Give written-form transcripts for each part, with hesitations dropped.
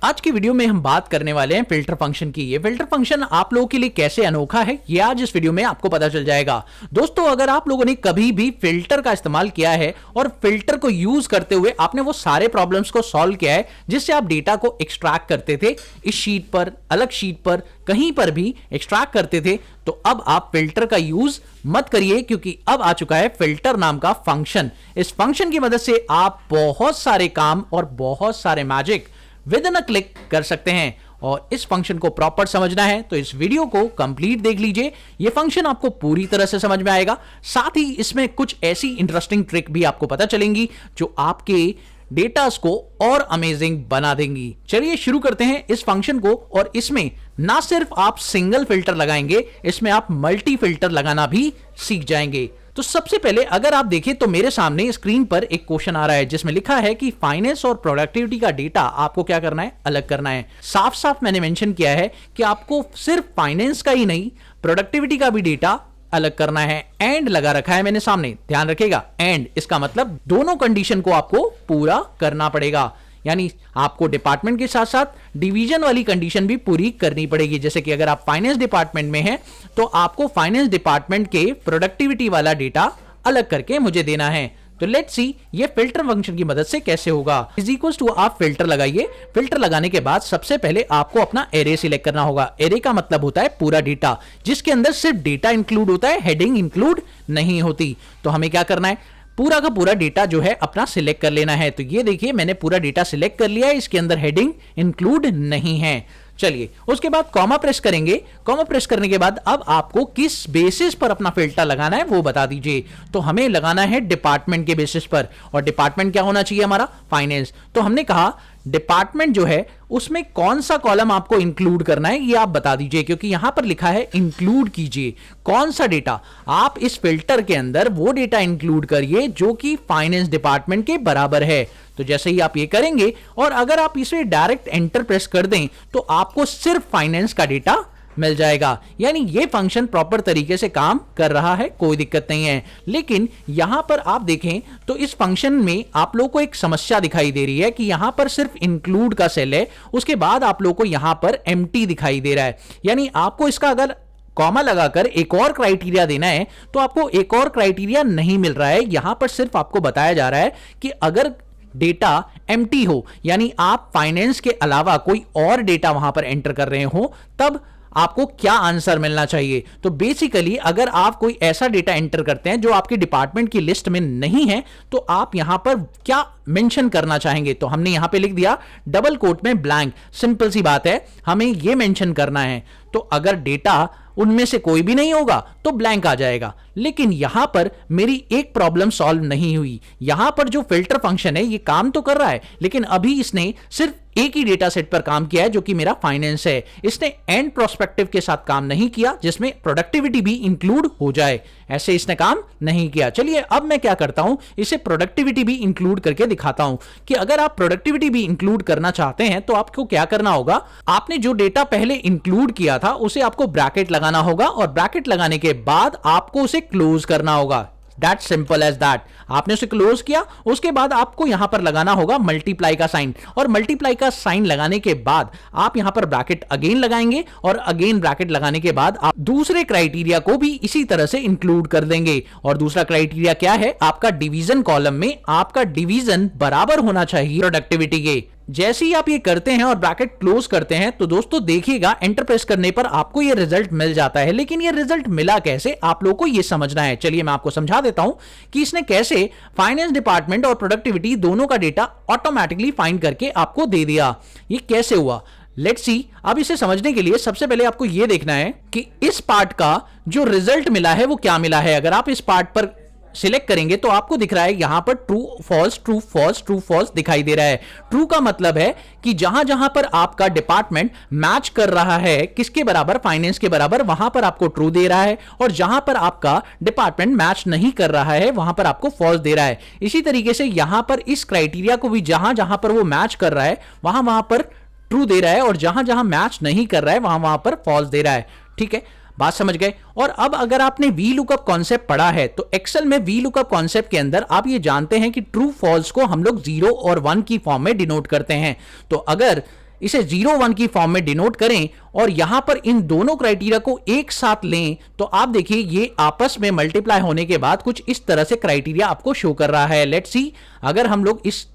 आज की वीडियो में हम बात करने वाले हैं फिल्टर फंक्शन की। ये फिल्टर फंक्शन आप लोगों के लिए कैसे अनोखा है ये आज इस वीडियो में आपको पता चल जाएगा। दोस्तों, अगर आप लोगों ने कभी भी फिल्टर का इस्तेमाल किया है और फिल्टर को यूज करते हुए आपने वो सारे प्रॉब्लम्स को सॉल्व किया है जिससे आप डेटा को एक्सट्रैक्ट करते थे, इस शीट पर, अलग शीट पर, कहीं पर भी एक्सट्रैक्ट करते थे, तो अब आप फिल्टर का यूज मत करिए क्योंकि अब आ चुका है फिल्टर नाम का फंक्शन। इस फंक्शन की मदद से आप बहुत सारे काम और बहुत सारे magic with in a click कर सकते हैं। और इस फंक्शन को प्रॉपर समझना है तो इस वीडियो को कंप्लीट देख लीजिए। यह फंक्शन आपको पूरी तरह से समझ में आएगा, साथ ही इसमें कुछ ऐसी इंटरेस्टिंग ट्रिक भी आपको पता चलेंगी जो आपके डेटास को और अमेजिंग बना देंगी। चलिए शुरू करते हैं इस फंक्शन को। और इसमें ना सिर्फ आप सिंगल फिल्टर लगाएंगे, इसमें आप मल्टी फिल्टर लगाना भी सीख जाएंगे। तो सबसे पहले अगर आप देखें तो मेरे सामने स्क्रीन पर एक क्वेश्चन आ रहा है जिसमें लिखा है कि फाइनेंस और प्रोडक्टिविटी का डेटा आपको क्या करना है, अलग करना है। साफ साफ मैंने मेंशन किया है कि आपको सिर्फ फाइनेंस का ही नहीं, प्रोडक्टिविटी का भी डेटा अलग करना है। एंड लगा रखा है मैंने सामने, ध्यान रखिएगा। एंड इसका मतलब दोनों कंडीशन को आपको पूरा करना पड़ेगा, यानी आपको डिपार्टमेंट के साथ साथ डिवीजन वाली कंडीशन भी पूरी करनी पड़ेगी। जैसे कि अगर आप फाइनेंस डिपार्टमेंट में हैं तो आपको फाइनेंस डिपार्टमेंट के प्रोडक्टिविटी वाला डेटा अलग करके मुझे देना है। तो लेट्स सी ये फिल्टर फंक्शन की मदद से कैसे होगा। इज इक्वल्स टू आप फिल्टर लगाइए। फिल्टर लगाने के बाद सबसे पहले आपको अपना एरे सिलेक्ट करना होगा। एरे का मतलब होता है पूरा डेटा, जिसके अंदर सिर्फ डेटा इंक्लूड होता है, हेडिंग इंक्लूड नहीं होती। तो हमें क्या करना है, पूरा का पूरा डेटा जो है अपना सिलेक्ट कर लेना है। तो ये देखिए मैंने पूरा डेटा सिलेक्ट कर लिया है, इसके अंदर हेडिंग इंक्लूड नहीं है। चलिए उसके बाद कॉमा प्रेस करेंगे। कॉमा प्रेस करने के बाद अब आपको किस बेसिस पर अपना फिल्टर लगाना है वो बता दीजिए। तो हमें लगाना है डिपार्टमेंट के बेसिस पर, और डिपार्टमेंट क्या होना चाहिए हमारा, फाइनेंस। तो हमने कहा डिपार्टमेंट जो है उसमें कौन सा कॉलम आपको इंक्लूड करना है ये आप बता दीजिए, क्योंकि यहां पर लिखा है इंक्लूड कीजिए। कौन सा डेटा, आप इस फिल्टर के अंदर वो डेटा इंक्लूड करिए जो कि फाइनेंस डिपार्टमेंट के बराबर है। तो जैसे ही आप ये करेंगे और अगर आप इसे डायरेक्ट एंटर प्रेस कर दें तो आपको सिर्फ फाइनेंस का डेटा मिल जाएगा। यानी ये फंक्शन प्रॉपर तरीके से काम कर रहा है, कोई दिक्कत नहीं है। लेकिन यहां पर आप देखें तो इस फंक्शन में आप लोगों को एक समस्या दिखाई दे रही है कि यहां पर सिर्फ इंक्लूड का सेल है, उसके बाद आप लोगों को यहां पर एम्प्टी दिखाई दे रहा है। यानी आपको इसका अगर कॉमा लगाकर एक और क्राइटेरिया देना है तो आपको एक और क्राइटेरिया नहीं मिल रहा है। यहां पर सिर्फ आपको बताया जा रहा है कि अगर डेटा एम्प्टी हो, यानी आप फाइनेंस के अलावा कोई और डेटा वहां पर एंटर कर रहे हो, तब आपको क्या आंसर मिलना चाहिए। तो बेसिकली अगर आप कोई ऐसा डेटा एंटर करते हैं जो आपके डिपार्टमेंट की लिस्ट में नहीं है तो आप यहां पर क्या मेंशन करना चाहेंगे। तो हमने यहां पे लिख दिया डबल कोट में ब्लैंक। सिंपल सी बात है, हमें यह मेंशन करना है। तो अगर डेटा उनमें से कोई भी नहीं होगा तो ब्लैंक आ जाएगा। लेकिन यहां पर मेरी एक प्रॉब्लम सॉल्व नहीं हुई। यहां पर जो फिल्टर फंक्शन है ये काम तो कर रहा है, लेकिन अभी इसने सिर्फ एक ही डेटा सेट पर काम किया है जो कि मेरा फाइनेंस है। इसने एंड प्रोस्पेक्टिव के साथ काम नहीं किया जिसमें प्रोडक्टिविटी भी इंक्लूड हो जाए, ऐसे इसने काम नहीं किया। चलिए अब मैं क्या करता हूं, इसे प्रोडक्टिविटी भी इंक्लूड करके दिखाता हूं कि अगर आप प्रोडक्टिविटी भी इंक्लूड करना चाहते हैं तो आपको क्या करना होगा। आपने जो डेटा पहले इंक्लूड किया था उसे आपको ब्रैकेट लगाना होगा और ब्रैकेट लगाने के बाद आपको उसे क्लोज करना होगा। That's simple as that। आपने उसे क्लोज किया, उसके बाद आपको यहां पर लगाना होगा मल्टीप्लाई का साइन, और मल्टीप्लाई का साइन लगाने के बाद आप यहां पर ब्रैकेट अगेन लगाएंगे और अगेन ब्रैकेट लगाने के बाद आप दूसरे क्राइटेरिया को भी इसी तरह से इंक्लूड कर देंगे। और दूसरा क्राइटेरिया क्या है, आपका डिवीजन कॉलम में आपका डिवीजन बराबर होना चाहिए प्रोडक्टिविटी के। जैसे ही आप ये करते हैं और ब्रैकेट क्लोज करते हैं तो दोस्तों देखिएगा एंटर प्रेस करने पर आपको ये रिजल्ट मिल जाता है। लेकिन ये रिजल्ट मिला कैसे, आप लोगों को ये समझना है। चलिए मैं आपको समझा देता हूं कि इसने कैसे फाइनेंस डिपार्टमेंट और प्रोडक्टिविटी दोनों का डेटा ऑटोमेटिकली फाइंड करके आपको दे दिया। ये कैसे हुआ, लेट्स सी। अब इसे समझने के लिए सबसे पहले आपको यह देखना है कि इस पार्ट का जो रिजल्ट मिला है वो क्या मिला है। अगर आप इस पार्ट पर सिलेक्ट करेंगे तो आपको दिख रहा है यहां पर true false true false true false दिखाई दे रहा है। ट्रू का मतलब है कि जहां जहां पर आपका डिपार्टमेंट मैच कर रहा है किसके बराबर, फाइनेंस के बराबर, वहां पर आपको ट्रू दे रहा है, और जहां पर आपका डिपार्टमेंट मैच नहीं कर रहा है वहां पर आपको फॉल्स दे रहा है। इसी तरीके से यहां पर इस क्राइटेरिया को भी जहां जहां पर वो मैच कर रहा है वहां वहां पर ट्रू दे रहा है, और जहां जहां मैच नहीं कर रहा है वहां वहां पर फॉल्स दे रहा है। ठीक है, बात समझ गए। और अब अगर आपने वी लुकअप कॉन्सेप्ट पढ़ा है तो एक्सेल में वी लुकअप कॉन्सेप्ट के अंदर आप ये जानते हैं कि ट्रू फॉल्स को हम लोग 0 और 1 की फॉर्म में डिनोट करते हैं। तो अगर इसे 0 1 की फॉर्म में डिनोट करें और यहां पर इन दोनों क्राइटेरिया को एक साथ लें तो आप देखिए ये आपस में मल्टीप्लाई होने के बाद कुछ इस तरह से क्राइटेरिया आपको शो कर रहा है। लेट्स सी, अगर हम लोग इस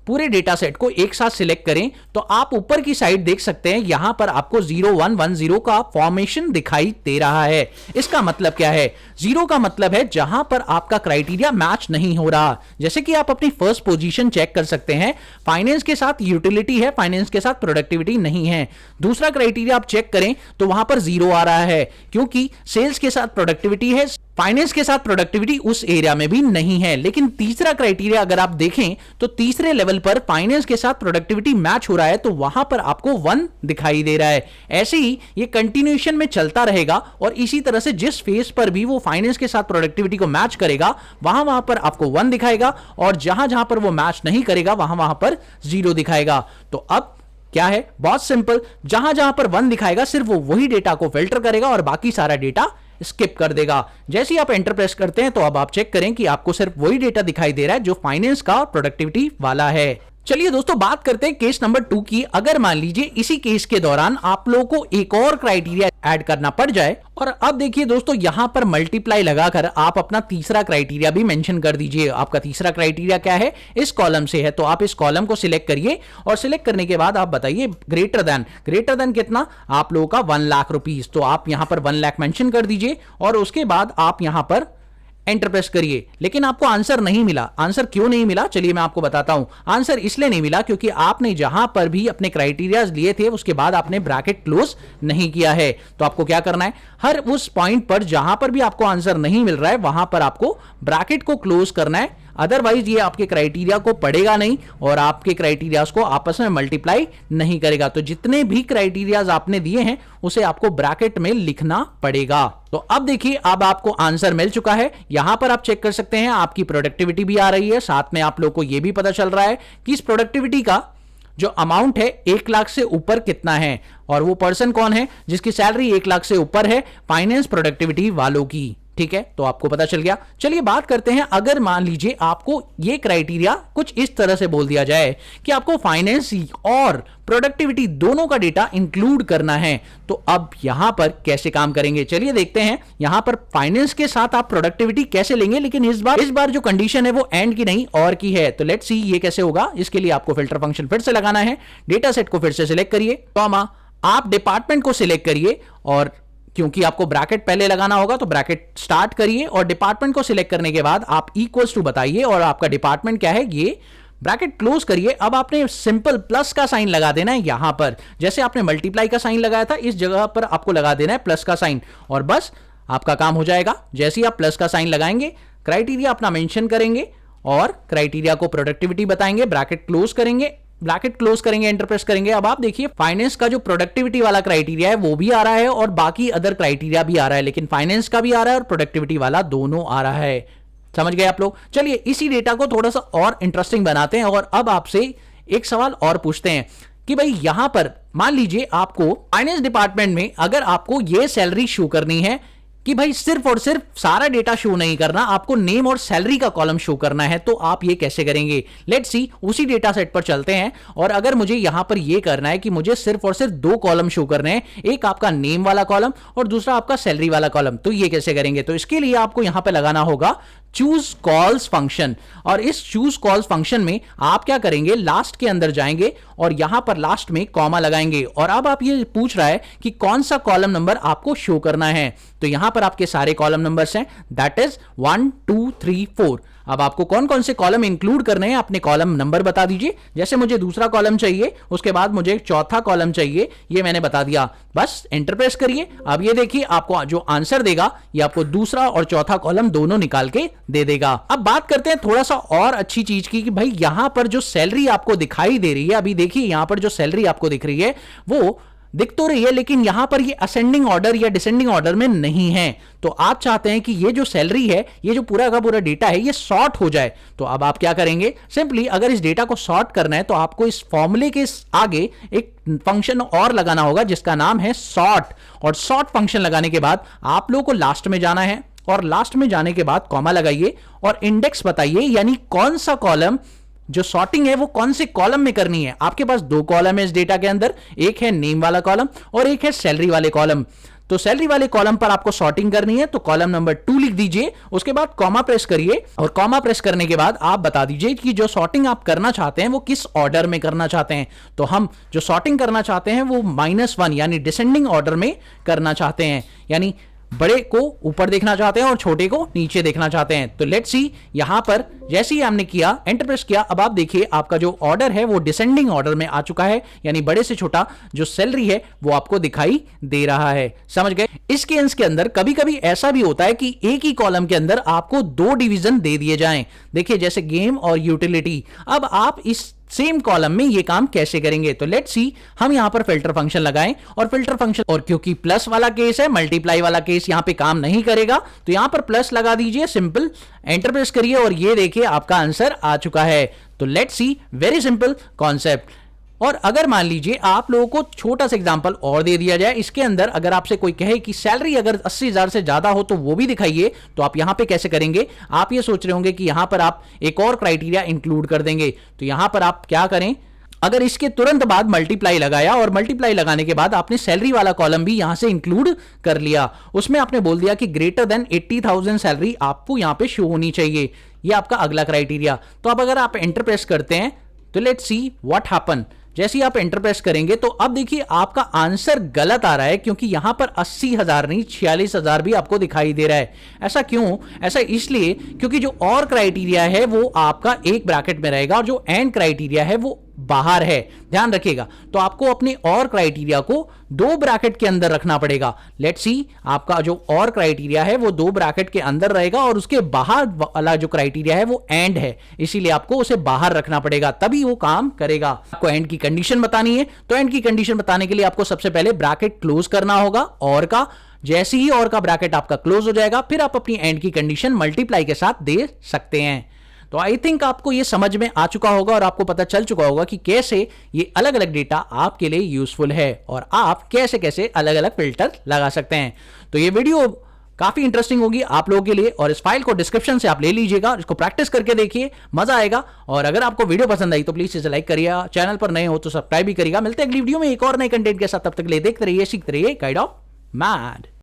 पूरे डेटा सेट को एक साथ सिलेक्ट करें तो आप ऊपर की साइड देख सकते हैं यहां पर आपको 0 1 1 0 का फॉर्मेशन दिखाई दे रहा है। इसका मतलब क्या है? 0 का मतलब है जहां पर आपका क्राइटेरिया मैच नहीं हो रहा। जैसे कि आप अपनी फर्स्ट पोजीशन चेक कर सकते हैं, फाइनेंस के साथ यूटिलिटी है, फाइनेंस के साथ प्रोडक्टिविटी नहीं है। दूसरा क्राइटेरिया आप चेक करें तो वहां पर 0 आ रहा है क्योंकि सेल्स के साथ प्रोडक्टिविटी है, फाइनेंस के साथ प्रोडक्टिविटी उस एरिया में भी नहीं है। लेकिन तीसरा क्राइटेरिया अगर आप देखें तो तीसरे लेवल पर फाइनेंस के साथ प्रोडक्टिविटी मैच हो रहा है तो वहां पर आपको 1 दिखाई दे रहा है। ऐसे ही ये कंटिन्यूएशन में चलता रहेगा और इसी तरह से जिस फेज पर भी वो फाइनेंस के साथ प्रोडक्टिविटी को मैच करेगा वहां पर आपको 1 दिखाएगा और जहां पर वो मैच नहीं करेगा वहां पर 0 दिखाएगा। तो अब क्या है? बहुत सिंपल, जहां पर 1 दिखाएगा सिर्फ वो वही डेटा को फिल्टर करेगा और बाकी सारा डेटा स्किप कर देगा। जैसे ही आप एंटर प्रेस करते हैं तो अब आप चेक करें कि आपको सिर्फ वही डेटा दिखाई दे रहा है जो फाइनेंस का प्रोडक्टिविटी वाला है। चलिए दोस्तों बात करते हैं केस नंबर 2 की। अगर मान लीजिए इसी केस के दौरान आप लोगों को एक और क्राइटेरिया ऐड करना पड़ जाए और अब देखिए दोस्तों यहां पर मल्टीप्लाई लगाकर आप अपना तीसरा क्राइटेरिया भी मेंशन कर दीजिए। आपका तीसरा क्राइटेरिया क्या है? इस कॉलम से है, तो आप इस कॉलम को सिलेक्ट करिए और सिलेक्ट करने के बाद आप बताइए ग्रेटर देन कितना? आप लोगों का 1 लाख रुपीस। तो आप यहां पर 1 लाख मेंशन कर दीजिए और उसके बाद आप यहां पर एंटर प्रेस करिए। लेकिन आपको आंसर नहीं मिला। आंसर क्यों नहीं मिला? चलिए मैं आपको बताता हूं। आंसर इसलिए नहीं मिला क्योंकि आपने जहां पर भी अपने क्राइटेरियाज लिए थे उसके बाद आपने ब्रैकेट क्लोज नहीं किया है। तो आपको क्या करना है? हर उस पॉइंट पर जहां पर भी आपको आंसर नहीं मिल रहा है वहां पर आपको ब्रैकेट को क्लोज करना है, अदरवाइज ये आपके क्राइटेरिया को पढ़ेगा नहीं और आपके क्राइटेरियाज को आपस में मल्टीप्लाई नहीं करेगा। तो जितने भी क्राइटेरियाज आपने दिए हैं उसे आपको ब्रैकेट में लिखना पड़ेगा। तो अब देखिए अब आपको आंसर मिल चुका है। यहां पर आप चेक कर सकते हैं आपकी प्रोडक्टिविटी भी आ रही है, साथ में आप लोगों को यह भी पता चल रहा है कि इस प्रोडक्टिविटी का जो अमाउंट है 1 लाख से ऊपर कितना है और वो पर्सन कौन है जिसकी सैलरी 1 लाख से ऊपर है, फाइनेंस प्रोडक्टिविटी वालों की। ठीक है, तो आपको पता चल गया। चलिए बात करते हैं, अगर मान लीजिए आपको ये क्राइटेरिया कुछ इस तरह से बोल दिया जाए कि आपको फाइनेंस और प्रोडक्टिविटी दोनों का डेटा इंक्लूड करना है, तो अब यहां पर कैसे काम करेंगे? चलिए देखते हैं। यहां पर फाइनेंस के साथ आप प्रोडक्टिविटी कैसे लेंगे, लेकिन इस बार जो कंडीशन है वो एंड की नहीं और की है। तो लेट्स सी ये कैसे होगा। इसके लिए आपको फिल्टर फंक्शन फिर से लगाना है, डेटा सेट को फिर से सिलेक्ट करिए, कॉमा आप डिपार्टमेंट को सिलेक्ट करिए और क्योंकि आपको ब्रैकेट पहले लगाना होगा तो ब्रैकेट स्टार्ट करिए और डिपार्टमेंट को सिलेक्ट करने के बाद आप इक्वल्स टू बताइए और आपका डिपार्टमेंट क्या है ये ब्रैकेट क्लोज करिए। अब आपने सिंपल प्लस का साइन लगा देना है यहां पर, जैसे आपने मल्टीप्लाई का साइन लगाया था इस जगह पर आपको लगा देना है प्लस का साइन और बस आपका काम हो जाएगा। जैसे ही आप प्लस का साइन लगाएंगे क्राइटेरिया अपना मेंशन करेंगे और क्राइटेरिया को प्रोडक्टिविटी बताएंगे, ब्रैकेट क्लोज करेंगे, एंटर प्रेस करेंगे। अब आप देखिए फाइनेंस का जो प्रोडक्टिविटी वाला क्राइटेरिया है वो भी आ रहा है और बाकी अदर क्राइटेरिया भी आ रहा है, लेकिन फाइनेंस का भी आ रहा है और प्रोडक्टिविटी वाला दोनों आ रहा है। समझ गए आप लोग? चलिए इसी डेटा को थोड़ा सा और इंटरेस्टिंग बनाते हैं और अब आपसे एक सवाल और पूछते हैं कि भाई यहां पर मान लीजिए आपको फाइनेंस डिपार्टमेंट में अगर आपको यह सैलरी शो करनी है कि भाई सिर्फ और सिर्फ सारा डेटा शो नहीं करना, आपको नेम और सैलरी का कॉलम शो करना है, तो आप ये कैसे करेंगे? लेट्स सी उसी डेटा सेट पर चलते हैं और अगर मुझे यहां पर ये करना है कि मुझे सिर्फ और सिर्फ 2 कॉलम शो करने हैं, एक आपका नेम वाला कॉलम और दूसरा आपका सैलरी वाला कॉलम, तो ये कैसे करेंगे? तो इसके लिए आपको यहां पर लगाना होगा चूज कॉल्स फंक्शन और इस चूज कॉल्स फंक्शन में आप क्या करेंगे? लास्ट के अंदर जाएंगे और यहां पर लास्ट में कॉमा लगाएंगे और अब आप ये पूछ रहा है कि कौन सा कॉलम नंबर आपको शो करना है, तो यहां पर आपके सारे कॉलम नंबर्स हैं, दैट इज 1 2 3 4। अब आपको कौन कौन से कॉलम इंक्लूड करने हैं अपने कॉलम नंबर बता दीजिए। जैसे मुझे दूसरा कॉलम चाहिए, उसके बाद मुझे एक चौथा कॉलम चाहिए, ये मैंने बता दिया, बस एंटर प्रेस करिए। अब ये देखिए आपको जो आंसर देगा ये आपको दूसरा और चौथा कॉलम दोनों निकाल के दे देगा। अब बात करते हैं थोड़ा सा और अच्छी चीज की कि भाई यहां पर जो सैलरी आपको दिखाई दे रही है, अभी देखिए यहां पर जो सैलरी आपको दिख रही है वो दिख तो रही है लेकिन यहां पर ये असेंडिंग ऑर्डर या डिसेंडिंग ऑर्डर में नहीं है। तो आप चाहते हैं कि ये जो सैलरी है, ये जो पूरा का पूरा डेटा है, ये सॉर्ट हो जाए। तो अब आप क्या करेंगे? सिंपली अगर इस डेटा को सॉर्ट करना है तो आपको इस फॉर्मूले के आगे एक फंक्शन और लगाना होगा जिसका नाम है सॉर्ट, और सॉर्ट फंक्शन लगाने के बाद आप लोगों को लास्ट में जाना है और लास्ट में जाने के बाद कॉमा लगाइए और इंडेक्स बताइए, यानी कौन सा कॉलम जो सॉर्टिंग है वो कौन से कॉलम में करनी है। आपके पास दो कॉलम है इस डेटा के अंदर, एक है नेम वाला कॉलम और एक है सैलरी वाले कॉलम। तो सैलरी वाले कॉलम पर आपको सॉर्टिंग करनी है, तो कॉलम नंबर 2 लिख दीजिए, उसके बाद कॉमा प्रेस करिए और कॉमा प्रेस करने के बाद आप बता दीजिए कि जो सॉर्टिंग आप करना चाहते हैं वो किस ऑर्डर में करना चाहते हैं। तो हम जो सॉर्टिंग करना चाहते हैं वो -1 यानी डिसेंडिंग ऑर्डर में करना चाहते हैं, यानी बड़े को ऊपर देखना चाहते हैं और छोटे को नीचे देखना चाहते हैं। तो लेट्स सी, यहां पर जैसे ही हमने किया, एंटर प्रेस किया, अब आप देखिए आपका जो ऑर्डर है वो डिसेंडिंग ऑर्डर में आ चुका है, यानी बड़े से छोटा जो सैलरी है वो आपको दिखाई दे रहा है। समझ गए? इस केस के अंदर कभी कभी ऐसा भी होता है कि एक ही कॉलम के अंदर आपको 2 डिवीजन दे दिए जाएं। देखिए जैसे गेम और यूटिलिटी। अब आप इस सेम कॉलम में ये काम कैसे करेंगे? तो लेट्स सी, हम यहां पर फिल्टर फंक्शन लगाएं और फिल्टर फंक्शन, और क्योंकि प्लस वाला केस है, मल्टीप्लाई वाला केस यहां पे काम नहीं करेगा, तो यहां पर प्लस लगा दीजिए, सिंपल, एंटर प्रेस करिए और ये देखिए आपका आंसर आ चुका है। तो let's see, very simple concept. और अगर मान लीजिए आप लोगों को छोटा सा एग्जांपल और दे दिया जाए, इसके अंदर अगर आपसे कोई कहे कि सैलरी अगर 80,000 से ज्यादा हो तो वो भी दिखाइए, तो आप यहां पे कैसे करेंगे? आप ये सोच रहे होंगे कि यहां पर आप एक और क्राइटेरिया इंक्लूड कर देंगे। तो यहां पर आप क्या करें, अगर इसके तुरंत बाद मल्टीप्लाई लगाया और मल्टीप्लाई लगाने के बाद आपने सैलरी वाला कॉलम भी यहां से इंक्लूड कर लिया, उसमें आपने बोल दिया कि ग्रेटर देन 80,000 सैलरी आपको यहां पे शो होनी चाहिए, ये आपका अगला क्राइटेरिया। तो अब अगर आप एंटर प्रेस करते हैं तो लेट्स सी व्हाट हैपन। जैसे ही आप एंटर प्रेस करेंगे तो अब देखिए आपका आंसर गलत आ रहा है, क्योंकि यहां पर 80,000 नहीं 46,000 भी आपको दिखाई दे रहा है। ऐसा क्यों? ऐसा इसलिए क्योंकि जो और क्राइटेरिया है वो आपका एक ब्रैकेट में रहेगा और जो एंड क्राइटेरिया है वो बाहर है, ध्यान रखिएगा। तो आपको अपने और क्राइटेरिया को 2 ब्रैकेट के अंदर रखना पड़ेगा। लेट्स सी, आपका जो और क्राइटेरिया है वो 2 ब्रैकेट के अंदर रहेगा और उसके बाहर वाला जो क्राइटेरिया है वो एंड है, इसीलिए आपको उसे बाहर रखना पड़ेगा, तभी वो काम करेगा। आपको एंड की कंडीशन बतानी है, तो एंड की कंडीशन बताने के लिए आपको सबसे पहले ब्रैकेट क्लोज करना होगा और का। जैसे ही और का ब्रैकेट आपका क्लोज हो जाएगा, फिर आप अपनी एंड की कंडीशन मल्टीप्लाई के साथ दे सकते हैं। तो आई थिंक आपको ये समझ में आ चुका होगा और आपको पता चल चुका होगा कि कैसे ये अलग अलग डेटा आपके लिए यूजफुल है और आप कैसे कैसे अलग अलग फिल्टर लगा सकते हैं। तो ये वीडियो काफी इंटरेस्टिंग होगी आप लोगों के लिए, और इस फाइल को डिस्क्रिप्शन से आप ले लीजिएगा, इसको प्रैक्टिस करके देखिए, मजा आएगा। और अगर आपको वीडियो पसंद आई तो प्लीज इसे लाइक करिएगा, चैनल पर नए हो तो सब्सक्राइब भी करिएगा। मिलते हैं अगली वीडियो में एक और नए कंटेंट के साथ, तब तक के लिए देखते रहिए, सीखते रहिए गाइड ऑफ मैड।